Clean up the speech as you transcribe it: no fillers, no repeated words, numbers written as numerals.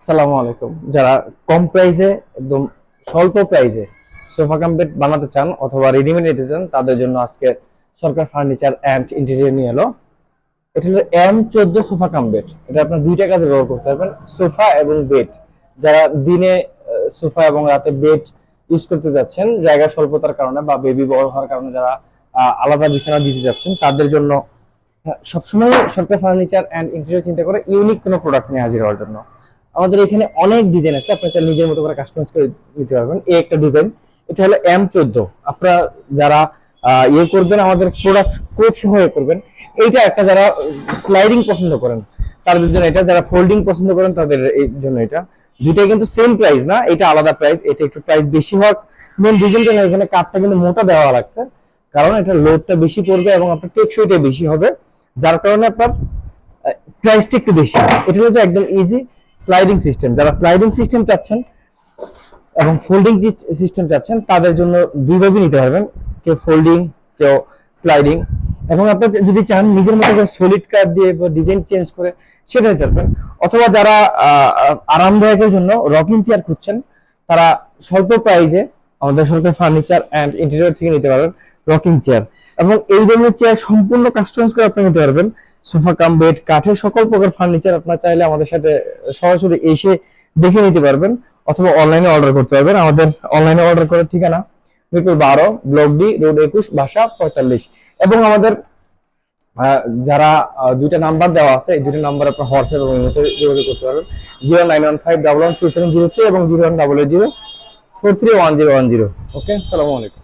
আসসালামু আলাইকুম। যারা কম প্রাইসে একদম স্বল্প প্রাইসে সোফা কাম বেড বানাতে চান অথবা রেডিমেড নিতে চান তাদের জন্য আজকে সরকার ফার্নিচার অ্যান্ড ইন্টেরিয়র নিয়ে এলো। এটা হলো M14 সোফা কাম বেড। এটা আপনার দুইটা কাজে ব্যবহার করতে পারবেন, সোফা এবং বেড। যারা দিনে সোফা এবং রাতে বেড ইউজ করতে যাচ্ছেন জায়গা স্বল্পতার কারণে বা বেবি বড় হওয়ার কারণে, যারা আলাদা বিছানা দিতে যাচ্ছেন তাদের জন্য সবসময় সরকার ফার্নিচার অ্যান্ড ইন্টেরিয়র চিন্তা করে ইউনিক কোনো প্রোডাক্ট নিয়ে হাজির হওয়ার জন্য। আমাদের এখানে অনেক ডিজাইন আছে, আপনি চাইলে নিজের মতো করে কাস্টমাইজ করে নিতে পারবেন। এই একটা ডিজাইন, এটা হলো M14। আপনারা যারা ইয়ে করবেন, আমাদের প্রোডাক্ট কোচ হয়ে করবেন। এইটা একটা যারা স্লাইডিং পছন্দ করেন তাদের জন্য এটা, যারা ফোল্ডিং পছন্দ করেন তাদের এই জন্য এটা। দুইটাই কিন্তু সেম প্রাইস না, এটা আলাদা প্রাইস, এটা একটু প্রাইস বেশি হওয়ার মেন রিজনটা না, এখানে কাঠটা কিন্তু মোটা দেওয়া লাগছে, কারণ এটা লোডটা বেশি পড়বে এবং আপনার টেকসইটা বেশি হবে, যার কারণে আপনার প্রাইসটা একটু বেশি। এটা হচ্ছে একদম ইজি স্লাইডিং সিস্টেম। যারা স্লাইডিং সিস্টেম চাচ্ছেন এবং ফোল্ডিং সিস্টেম চাচ্ছেন তাদের জন্য দুইভাবে নিতে পারবেন, কেউ ফোল্ডিং কেউ স্লাইডিং। এবং আপনার যদি চান নিজের মতো করে সলিড কাট দিয়ে বা ডিজাইন চেঞ্জ করে সেটা নিতে পারবেন। অথবা যারা আরামদায়কের জন্য রকিং চেয়ার খুঁজছেন তারা স্বল্প প্রাইসে আমাদের সরকার ফার্নিচার অ্যান্ড ইন্টেরিয়র থেকে নিতে পারবেন রকিং চেয়ার। এবং এই ধরনের চেয়ার সম্পূর্ণ কাস্টমাইজ করে আপনি নিতে পারবেন। সোফা কাম বেড, কাঠের সকল প্রকার ফার্নিচার আপনার চাইলে আমাদের সাথে সরাসরি এসে দেখে নিতে পারবেন অথবা অনলাইনে অর্ডার করতে পারবেন। আমাদের অনলাইনে অর্ডার করার ঠিকানা মিরপুর 12, ব্লক ডি, রোড 21, বাসা 45। এবং আমাদের যারা দুইটা নাম্বার দেওয়া আছে, এই দুইটা নাম্বার আপনার হোয়াটসঅ্যাপ এবং ইমোতে যোগাযোগ করতে পারবেন। 0915113703 এবং 0188043110। ওকে, আসসালামু আলাইকুম।